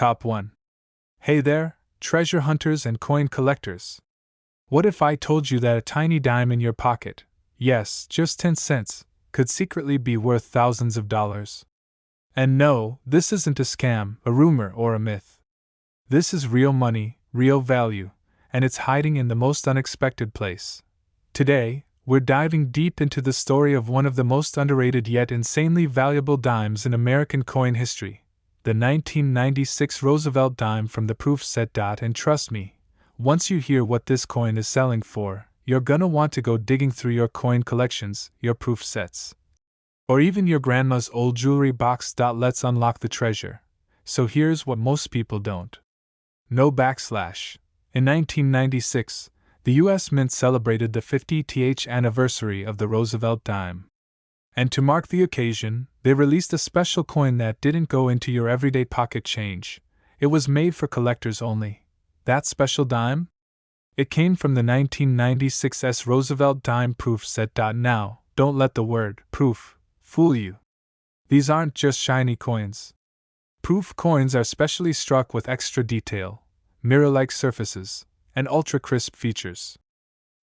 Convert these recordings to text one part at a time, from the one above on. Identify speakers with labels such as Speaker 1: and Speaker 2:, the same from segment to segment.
Speaker 1: Top 1. Hey there, treasure hunters and coin collectors. What if I told you that a tiny dime in your pocket, yes, just 10 cents, could secretly be worth thousands of dollars? And no, this isn't a scam, a rumor, or a myth. This is real money, real value, and it's hiding in the most unexpected place. Today, we're diving deep into the story of one of the most underrated yet insanely valuable dimes in American coin history, the 1996 Roosevelt Dime from the proof set. And trust me, once you hear what this coin is selling for, you're gonna want to go digging through your coin collections, your proof sets, or even your grandma's old jewelry box. Let's unlock the treasure. So here's what most people don't know. In 1996, the U.S. Mint celebrated the 50th anniversary of the Roosevelt Dime. And to mark the occasion, they released a special coin that didn't go into your everyday pocket change. It was made for collectors only. That special dime? It came from the 1996 Roosevelt Dime proof set. Now, don't let the word proof fool you. These aren't just shiny coins. Proof coins are specially struck with extra detail, mirror-like surfaces, and ultra-crisp features.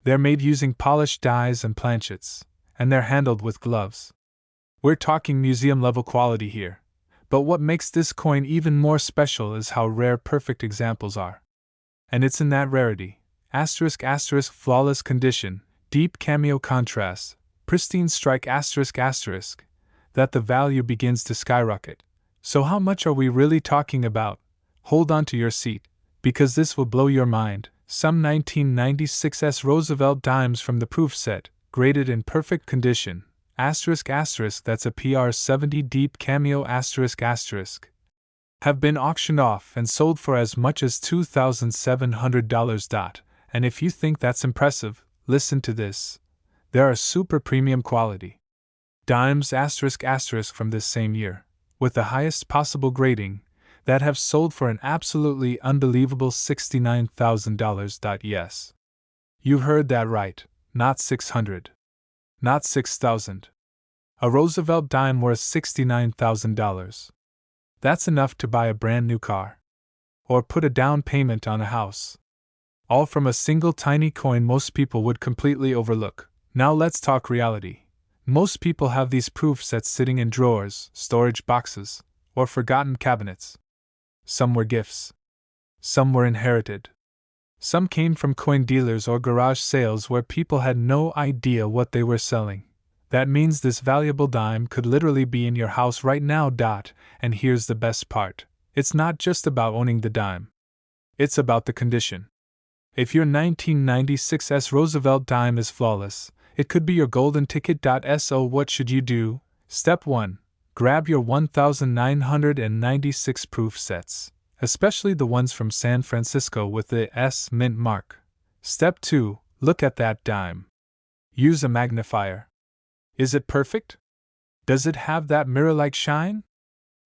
Speaker 1: They're made using polished dies and planchets, and they're handled with gloves. We're talking museum-level quality here, but what makes this coin even more special is how rare perfect examples are. And it's in that rarity, flawless condition, deep cameo contrast, pristine strike that the value begins to skyrocket. So how much are we really talking about? Hold on to your seat, because this will blow your mind. Some 1996 Roosevelt dimes from the proof set, graded in perfect condition, that's a PR 70 deep cameo have been auctioned off and sold for as much as $2,700. And if you think that's impressive, listen to this. There are super premium quality dimes from this same year, with the highest possible grading, that have sold for an absolutely unbelievable $69,000. Yes. You heard that right, not 600. Not 6,000. A Roosevelt dime worth $69,000. That's enough to buy a brand new car. Or put a down payment on a house. All from a single tiny coin most people would completely overlook. Now let's talk reality. Most people have these proof sets sitting in drawers, storage boxes, or forgotten cabinets. Some were gifts. Some were inherited. Some came from coin dealers or garage sales where people had no idea what they were selling. That means this valuable dime could literally be in your house right now. And here's the best part. It's not just about owning the dime. It's about the condition. If your 1996 Roosevelt dime is flawless, it could be your golden ticket. So what should you do? Step 1. Grab your 1996 proof sets, especially the ones from San Francisco with the S Mint mark. Step 2. Look at that dime. Use a magnifier. Is it perfect? Does it have that mirror-like shine?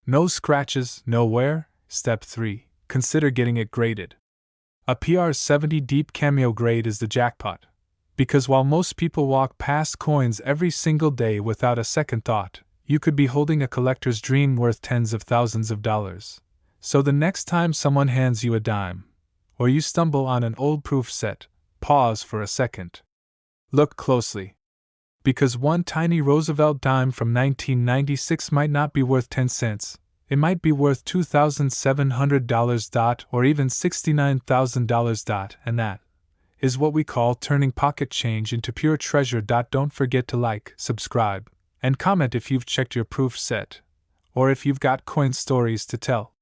Speaker 1: No scratches, no wear? Step 3. Consider getting it graded. A PR 70 deep cameo grade is the jackpot. Because while most people walk past coins every single day without a second thought, you could be holding a collector's dream worth tens of thousands of dollars. So the next time someone hands you a dime, or you stumble on an old proof set, pause for a second. Look closely. Because one tiny Roosevelt dime from 1996 might not be worth 10 cents, it might be worth $2,700. Or even $69,000. And that is what we call turning pocket change into pure treasure. Don't forget to like, subscribe, and comment if you've checked your proof set, or if you've got coin stories to tell.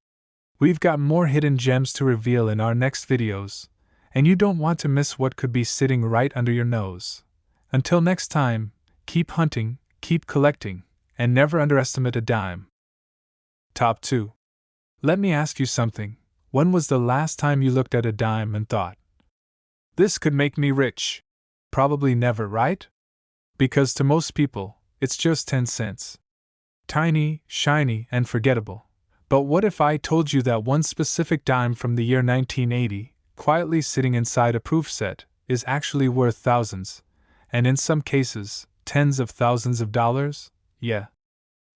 Speaker 1: We've got more hidden gems to reveal in our next videos, and you don't want to miss what could be sitting right under your nose. Until next time, keep hunting, keep collecting, and never underestimate a dime. Top 2. Let me ask you something. When was the last time you looked at a dime and thought, this could make me rich? Probably never, right? Because to most people, it's just 10 cents. Tiny, shiny, and forgettable. But what if I told you that one specific dime from the year 1980, quietly sitting inside a proof set, is actually worth thousands, and in some cases, tens of thousands of dollars? Yeah.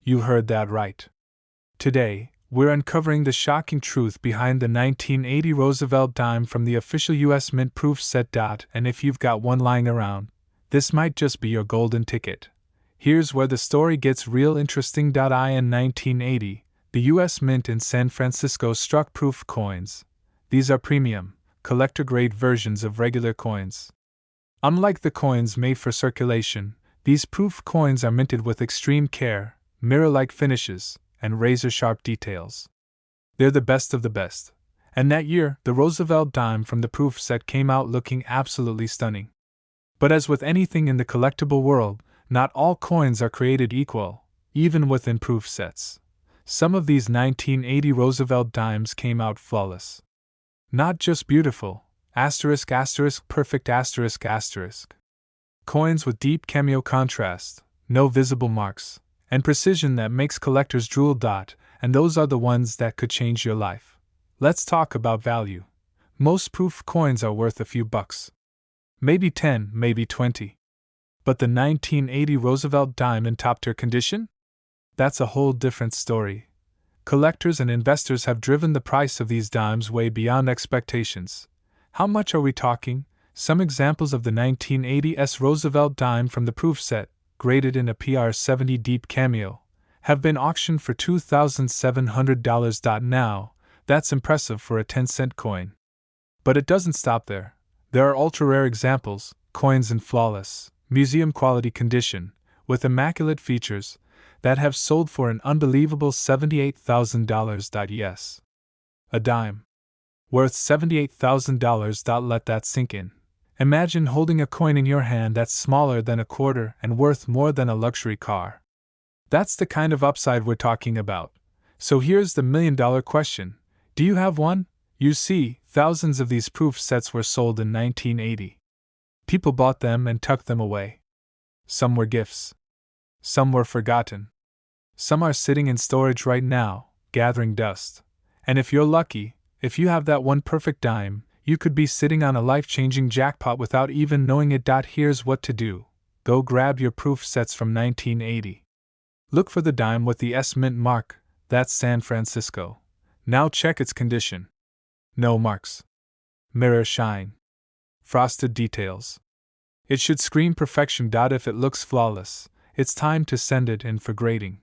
Speaker 1: You heard that right. Today, we're uncovering the shocking truth behind the 1980 Roosevelt Dime from the official US Mint proof set. And if you've got one lying around, this might just be your golden ticket. Here's where the story gets real interesting. In 1980, the US Mint in San Francisco struck proof coins. These are premium, collector-grade versions of regular coins. Unlike the coins made for circulation, these proof coins are minted with extreme care, mirror-like finishes, and razor-sharp details. They're the best of the best. And that year, the Roosevelt Dime from the proof set came out looking absolutely stunning. But as with anything in the collectible world, not all coins are created equal, even within proof sets. Some of these 1980 Roosevelt Dimes came out flawless. Not just beautiful, perfect coins with deep cameo contrast, no visible marks, and precision that makes collectors drool. And those are the ones that could change your life. Let's talk about value. Most proof coins are worth a few bucks. Maybe 10, maybe 20. But the 1980 Roosevelt Dime in top-tier condition? That's a whole different story. Collectors and investors have driven the price of these dimes way beyond expectations. How much are we talking? Some examples of the 1980s Roosevelt Dime from the proof set, graded in a PR70 deep cameo, have been auctioned for $2,700. Now, that's impressive for a 10-cent coin. But it doesn't stop there. There are ultra-rare examples, coins in flawless, museum-quality condition, with immaculate features, that have sold for an unbelievable $78,000. Yes. A dime. Worth $78,000. Let that sink in. Imagine holding a coin in your hand that's smaller than a quarter and worth more than a luxury car. That's the kind of upside we're talking about. So here's the million-dollar question. Do you have one? You see, thousands of these proof sets were sold in 1980. People bought them and tucked them away. Some were gifts. Some were forgotten. Some are sitting in storage right now, gathering dust. And if you're lucky, if you have that one perfect dime, you could be sitting on a life-changing jackpot without even knowing it. Here's what to do. Go grab your proof sets from 1980. Look for the dime with the S Mint mark, that's San Francisco. Now check its condition. No marks. Mirror shine. Frosted details. It should scream perfection. If it looks flawless, it's time to send it in for grading.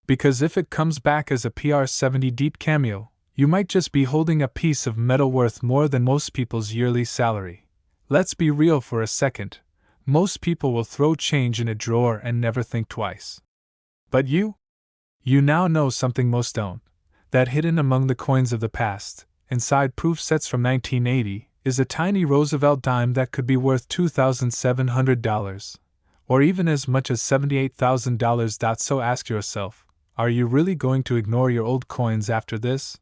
Speaker 1: Because if it comes back as a PR70 deep cameo, you might just be holding a piece of metal worth more than most people's yearly salary. Let's be real for a second. Most people will throw change in a drawer and never think twice. But you? You now know something most don't. That hidden among the coins of the past, inside proof sets from 1980, is a tiny Roosevelt dime that could be worth $2,700, or even as much as $78,000. So ask yourself, are you really going to ignore your old coins after this?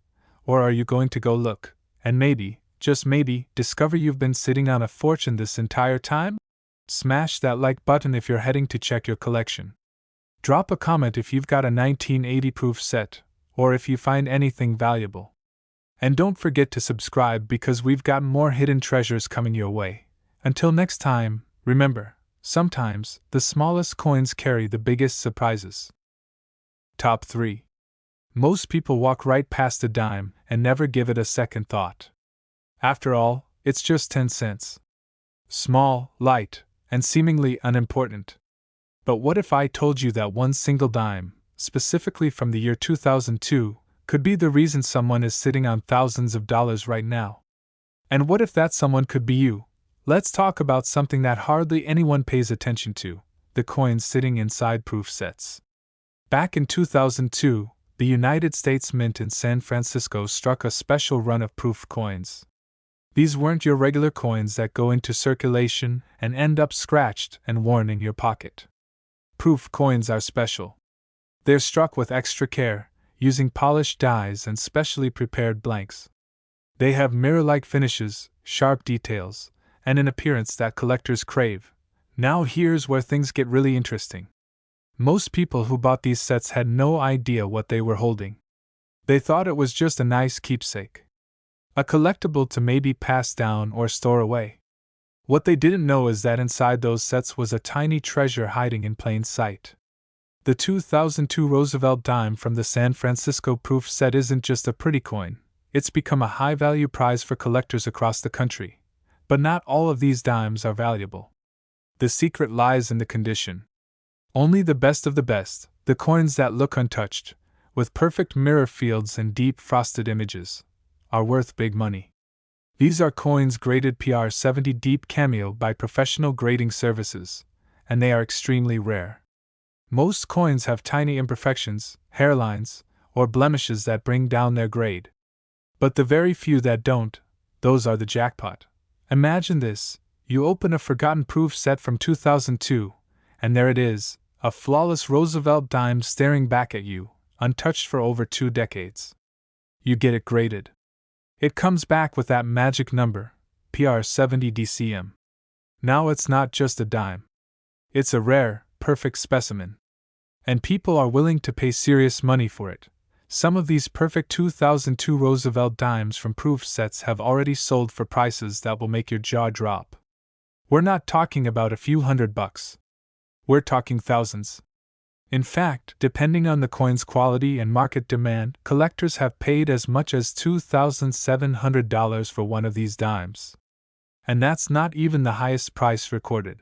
Speaker 1: Or are you going to go look, and maybe, just maybe, discover you've been sitting on a fortune this entire time? Smash that like button if you're heading to check your collection. Drop a comment if you've got a 1980 proof set, or if you find anything valuable. And don't forget to subscribe because we've got more hidden treasures coming your way. Until next time, remember, sometimes the smallest coins carry the biggest surprises. Top 3. Most people walk right past a dime and never give it a second thought. After all, it's just 10 cents. Small, light, and seemingly unimportant. But what if I told you that one single dime, specifically from the year 2002, could be the reason someone is sitting on thousands of dollars right now? And what if that someone could be you? Let's talk about something that hardly anyone pays attention to: the coins sitting inside proof sets. Back in 2002, the United States Mint in San Francisco struck a special run of proof coins. These weren't your regular coins that go into circulation and end up scratched and worn in your pocket. Proof coins are special. They're struck with extra care, using polished dies and specially prepared blanks. They have mirror-like finishes, sharp details, and an appearance that collectors crave. Now here's where things get really interesting. Most people who bought these sets had no idea what they were holding. They thought it was just a nice keepsake. A collectible to maybe pass down or store away. What they didn't know is that inside those sets was a tiny treasure hiding in plain sight. The 2002 Roosevelt Dime from the San Francisco proof set isn't just a pretty coin, it's become a high-value prize for collectors across the country. But not all of these dimes are valuable. The secret lies in the condition. Only the best of the best, the coins that look untouched, with perfect mirror fields and deep frosted images, are worth big money. These are coins graded PR70 Deep Cameo by professional grading services, and they are extremely rare. Most coins have tiny imperfections, hairlines, or blemishes that bring down their grade. But the very few that don't, those are the jackpot. Imagine this: you open a forgotten proof set from 2002, and there it is, a flawless Roosevelt dime staring back at you, untouched for over 2 decades. You get it graded. It comes back with that magic number, PR70 DCM. Now it's not just a dime. It's a rare, perfect specimen. And people are willing to pay serious money for it. Some of these perfect 2002 Roosevelt dimes from proof sets have already sold for prices that will make your jaw drop. We're not talking about a few $100. We're talking thousands. In fact, depending on the coin's quality and market demand, collectors have paid as much as $2,700 for one of these dimes. And that's not even the highest price recorded.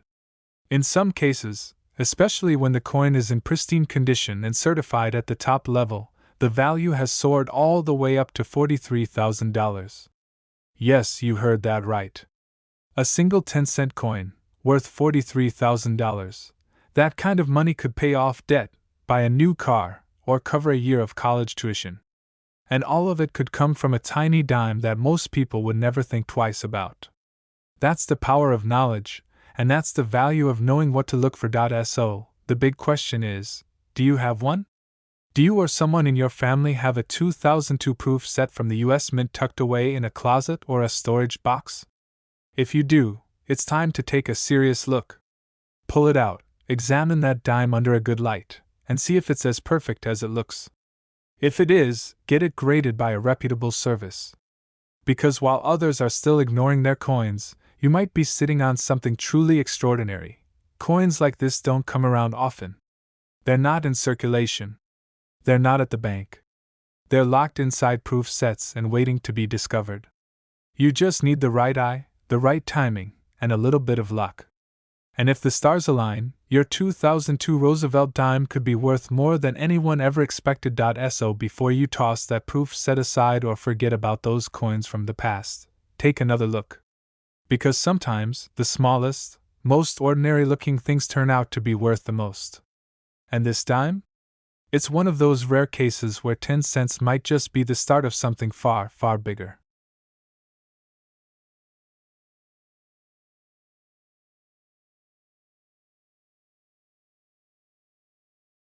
Speaker 1: In some cases, especially when the coin is in pristine condition and certified at the top level, the value has soared all the way up to $43,000. Yes, you heard that right. A single 10-cent coin, worth $43,000. That kind of money could pay off debt, buy a new car, or cover a year of college tuition. And all of it could come from a tiny dime that most people would never think twice about. That's the power of knowledge, and that's the value of knowing what to look for. So, the big question is, do you have one? Do you or someone in your family have a 2002 proof set from the US Mint tucked away in a closet or a storage box? If you do, it's time to take a serious look. Pull it out, examine that dime under a good light, and see if it's as perfect as it looks. If it is, get it graded by a reputable service. Because while others are still ignoring their coins, you might be sitting on something truly extraordinary. Coins like this don't come around often. They're not in circulation. They're not at the bank. They're locked inside proof sets and waiting to be discovered. You just need the right eye, the right timing, and a little bit of luck. And if the stars align, your 2002 Roosevelt dime could be worth more than anyone ever expected. So before you toss that proof set aside or forget about those coins from the past, take another look. Because sometimes, the smallest, most ordinary-looking things turn out to be worth the most. And this dime? It's one of those rare cases where 10 cents might just be the start of something far, far bigger.